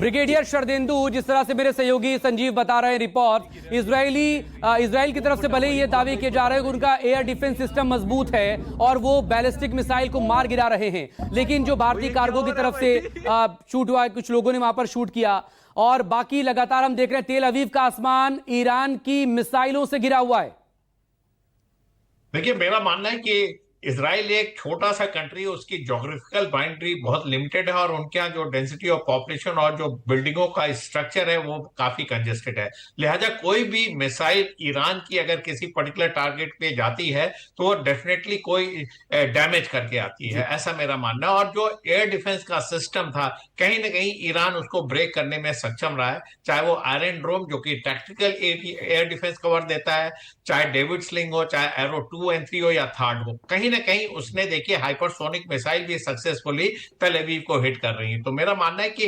Brigadier Sharadendu, जिस तरह से मेरे सहयोगी संजीव बता रहे हैं रिपोर्ट, इजराइल की तरफ से भले ही ये दावे किए जा रहे हैं कि उनका एयर डिफेंस सिस्टम मजबूत है और वो बैलिस्टिक मिसाइल को मार गिरा रहे हैं, लेकिन जो भारतीय कार्गो की तरफ से शूट हुआ है, कुछ लोगों ने वहां पर शूट किया और बाकी लगातार हम देख रहे हैं तेल अवीव का आसमान ईरान की मिसाइलों से घिरा हुआ है। देखिए, मेरा मानना है कि इजराइल एक छोटा सा कंट्री, उसकी ज्योग्राफिकल बाउंड्री बहुत लिमिटेड है और उनके यहाँ जो डेंसिटी ऑफ पॉपुलेशन और जो बिल्डिंगों का स्ट्रक्चर है वो काफी कंजेस्टेड है। लिहाजा कोई भी मिसाइल ईरान की अगर किसी पर्टिकुलर टारगेट पे जाती है तो वो डेफिनेटली कोई डैमेज करके आती है, ऐसा मेरा मानना है। और जो एयर डिफेंस का सिस्टम था, कहीं ना कहीं ईरान उसको ब्रेक करने में सक्षम रहा है, चाहे वो आयरन डोम जो कि टैक्टिकल एयर डिफेंस कवर देता है, चाहे डेविड स्लिंग हो, चाहे एरो 2 और 3 हो या थर्ड हो, कहीं ना कहीं उसने देखिए हाइपरसोनिक मिसाइल भी सक्सेसफुली तेल अवीव को हिट कर रही है। तो मेरा मानना है कि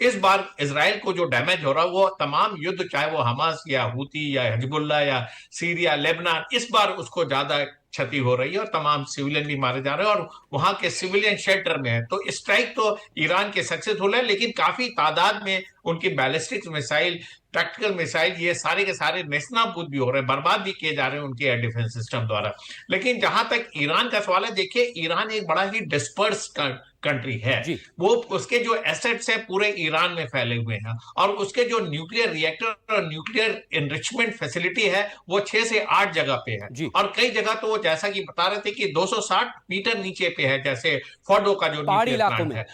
इस बार इजराइल को जो डैमेज हो रहा है वो तमाम युद्ध, चाहे वो हमास या हूती या हिजबुल्ला या सीरिया, लेबनान, इस बार उसको ज्यादा क्षति हो रही है और तमाम सिविलियन भी मारे जा रहे हैं और वहां के सिविलियन शेल्टर में है। तो स्ट्राइक तो ईरान के सक्सेसफुल है, लेकिन काफी तादाद में उनकी बैलिस्टिक मिसाइल, टैक्टिकल मिसाइल, ये सारे के सारे नेस्तनाबूद भी हो रहे हैं, बर्बाद भी किए जा रहे हैं उनके एयर डिफेंस सिस्टम द्वारा। लेकिन जहां तक ईरान का सवाल है, देखिए ईरान एक बड़ा ही डिस्पर्स कंट्री है। वो उसके जो एसेट्स है पूरे ईरान में फैले हुए हैं और उसके जो न्यूक्लियर रिएक्टर और न्यूक्लियर एनरिचमेंट फैसिलिटी है वो 6 से 8 जगह पे है और कई जगह तो वो जैसा कि बता रहे थे कि 260 मीटर नीचे पे है, जैसे फोर्डो का जो न्यूक्लियर प्लांट है।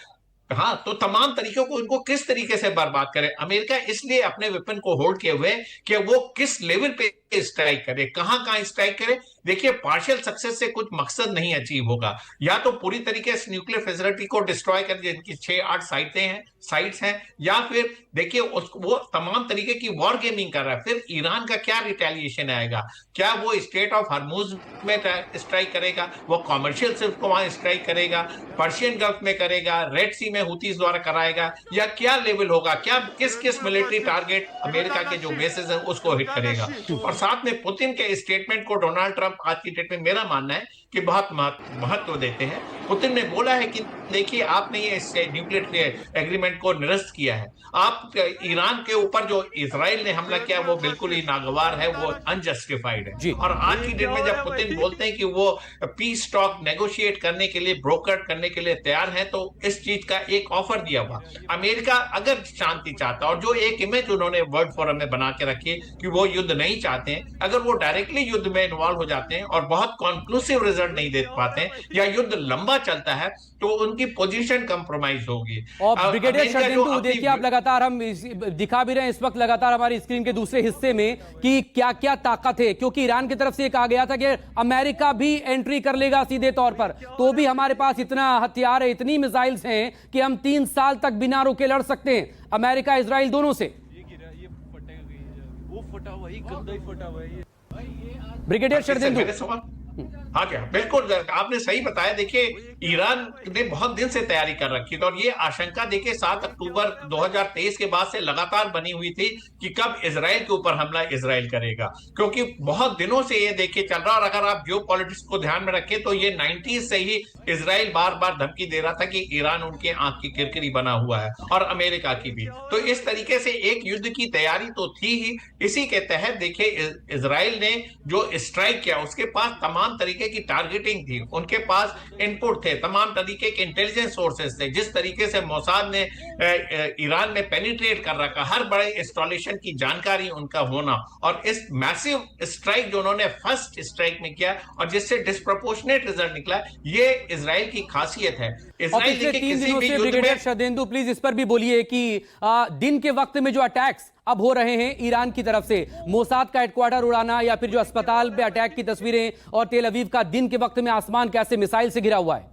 हाँ, तो तमाम तरीकों को उनको किस तरीके से बर्बाद करे, अमेरिका इसलिए अपने वेपन को होल्ड किए हुए कि वो किस लेवल पे स्ट्राइक करे, कहां स्ट्राइक करे। देखिए, पार्शियल सक्सेस से कुछ मकसद नहीं अचीव होगा, या तो पूरी तरीके से न्यूक्लियर फैसिलिटी को डिस्ट्रॉय कर, जिनकी 6-8 साइट्स हैं, या फिर देखिए वो तमाम तरीके की वॉर गेमिंग कर रहा है। फिर ईरान का क्या रिटेलिएशन आएगा, क्या वो स्टेट ऑफ हर्मुज में स्ट्राइक करेगा, वो कॉमर्शियल सिर्फ को वहां स्ट्राइक करेगा, पर्शियन गल्फ में करेगा, रेड सी में हुतीज द्वारा कराएगा, या क्या लेवल होगा, क्या किस मिलिट्री टारगेट अमेरिका के जो बेसिस है उसको हिट करेगा। और साथ में पुतिन के स्टेटमेंट को डोनाल्ड ट्रंप आज की डेट में मेरा मानना है कि बहुत महत्व देते हैं। पुतिन ने बोला है कि देखिए, आपने ये न्यूक्लियर एग्रीमेंट को निरस्त किया है, आप ईरान के ऊपर जो इजराइल ने हमला किया वो बिल्कुल ही नागवार है, वो अनजस्टिफाइड है। और आज की डेट में जब पुतिन बोलते हैं कि वो पीस टॉक नेगोशिएट करने के लिए, ब्रोकर करने के लिए तैयार है, तो इस चीज का एक ऑफर दिया हुआ। अमेरिका अगर शांति चाहता, और जो एक इमेज उन्होंने वर्ल्ड फोरम में बना के रखी कि वो युद्ध नहीं चाहते हैं, अगर वो डायरेक्टली युद्ध में इन्वॉल्व हो जाते हैं और बहुत कंक्लूसिव रिजल्ट नहीं दे पाते हैं या युद्ध लंबा चलता है, तो उनकी पोजीशन कंप्रोमाइज होगी। और ब्रिगेडियर शरदेंदु, देखिए आप लगातार, हम दिखा भी रहे हैं इस वक्त लगातार हमारी स्क्रीन के दूसरे हिस्से में कि क्या क्या ताकत है, क्योंकि ईरान की तरफ से कहा गया था कि अमेरिका भी एंट्री कर लेगा सीधे तौर पर, तो भी हमारे पास इतना हथियार है, इतनी मिसाइल्स हैं कि हम 3 साल तक बिना रुके लड़ सकते हैं अमेरिका इजराइल दोनों से। ब्रिगेडियर शरदेंदु। हाँ, क्या बिल्कुल आपने सही बताया। देखिए, ईरान ने बहुत दिन से तैयारी कर रखी थी और ये आशंका देखिए 7 अक्टूबर 2023 के बाद से लगातार बनी हुई थी कि कब इजराइल के ऊपर हमला इजराइल करेगा, क्योंकि बहुत दिनों से ये देखिए चल रहा। और अगर आप जियोपॉलिटिक्स को ध्यान में रखें तो ये 90s से ही इजराइल बार बार धमकी दे रहा था कि ईरान उनके आंख की किरकिरी बना हुआ है, और अमेरिका की भी। तो इस तरीके से एक युद्ध की तैयारी तो थी ही। इसी के तहत देखिए इजराइल ने जो स्ट्राइक किया, उसके पास तमाम तरीके की टारगेटिंग थी, उनके पास इनपुट थे, तमाम तरीके के इंटेलिजेंस सोर्सेस थे। जिस तरीके से मोसाद ने ईरान में पेनिट्रेट कर रखा, हर बड़े इंस्टॉलेशन की जानकारी उनका होना, और इस मैसिव स्ट्राइक जो उन्होंने फर्स्ट स्ट्राइक में किया और जिससे डिस्प्रोपोर्शनेट रिजल्ट निकला, ये इजराइल की खासियत है। इजराइल के किसी भी युद्ध में, शरदेंदु प्लीज इस पर भी बोलिए कि दिन के वक्त में जो अटैक्स अब हो रहे हैं ईरान की तरफ से, मोसाद का हेडक्वार्टर उड़ाना या फिर जो अस्पताल पे अटैक की तस्वीरें, और तेल अवीव का दिन के वक्त में आसमान कैसे मिसाइल से घिरा हुआ है।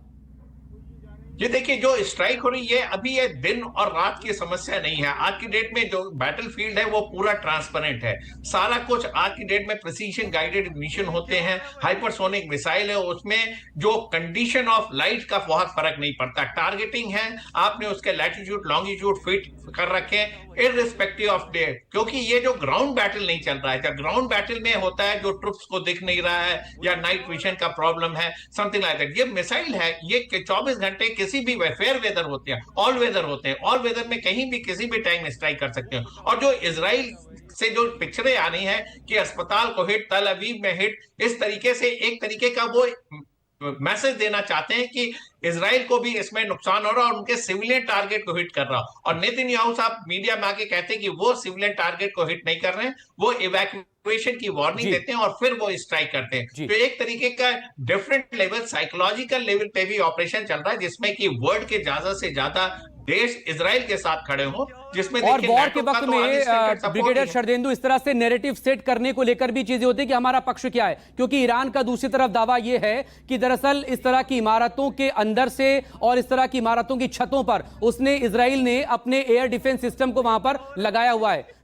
ये देखिए, जो स्ट्राइक हो रही है अभी, ये दिन और रात की समस्या नहीं है। आज की डेट में जो बैटलफील्ड है वो पूरा ट्रांसपेरेंट है, सारा कुछ आज की डेट में प्रिसीजन गाइडेड मिशन होते हैं, हाइपरसोनिक मिसाइल है, उसमें जो कंडीशन ऑफ लाइट का बहुत फर्क नहीं पड़ता। टारगेटिंग है, आपने उसके लैटिट्यूड लॉन्गिट्यूड फिट कर रखे इररिस्पेक्टिव ऑफ डे, क्योंकि ये जो ग्राउंड बैटल नहीं चल रहा है। जब ग्राउंड बैटल में होता है जो ट्रुप्स को दिख नहीं रहा है या नाइट विजन का प्रॉब्लम है, समथिंग लाइक दैट, ये मिसाइल है, ये 24 घंटे किसी भी फेयर वेदर होते हैं, ऑल वेदर होते हैं, ऑल वेदर में कहीं भी किसी भी टाइम स्ट्राइक कर सकते हैं। और जो इसराइल से जो पिक्चरें आ रही हैं कि अस्पताल को हिट, तल अवीव में हिट, इस तरीके से एक तरीके का वो मैसेज देना चाहते हैं कि इसराइल को भी इसमें नुकसान हो रहा है और उनके सिविलियन टारगेट को हिट कर रहा है। और नेतन्याहू साहब मीडिया में आके कहते हैं कि वो सिविलियन टारगेट को हिट नहीं कर रहे हैं, वो इवैक्यूएशन की वार्निंग देते हैं और फिर वो स्ट्राइक करते हैं। तो एक तरीके का डिफरेंट लेवल, साइकोलॉजिकल लेवल पे भी ऑपरेशन चल रहा है, जिसमें कि वर्ल्ड के ज्यादा से ज्यादा देश इसराइल के साथ खड़े हों, जिसमें और देखिए वॉर के NATO का वक्त तो में अनरिस्ट्रिक्टेड सपोर्ट ब्रिगेडियर है। शरदेंदु इस तरह से नैरेटिव सेट करने को लेकर भी चीजें होती है कि हमारा पक्ष क्या है, क्योंकि ईरान का दूसरी तरफ दावा यह है कि दरअसल इस तरह की इमारतों के अंदर से और इस तरह की इमारतों की छतों पर इसराइल ने अपने एयर डिफेंस सिस्टम को वहां पर लगाया हुआ है।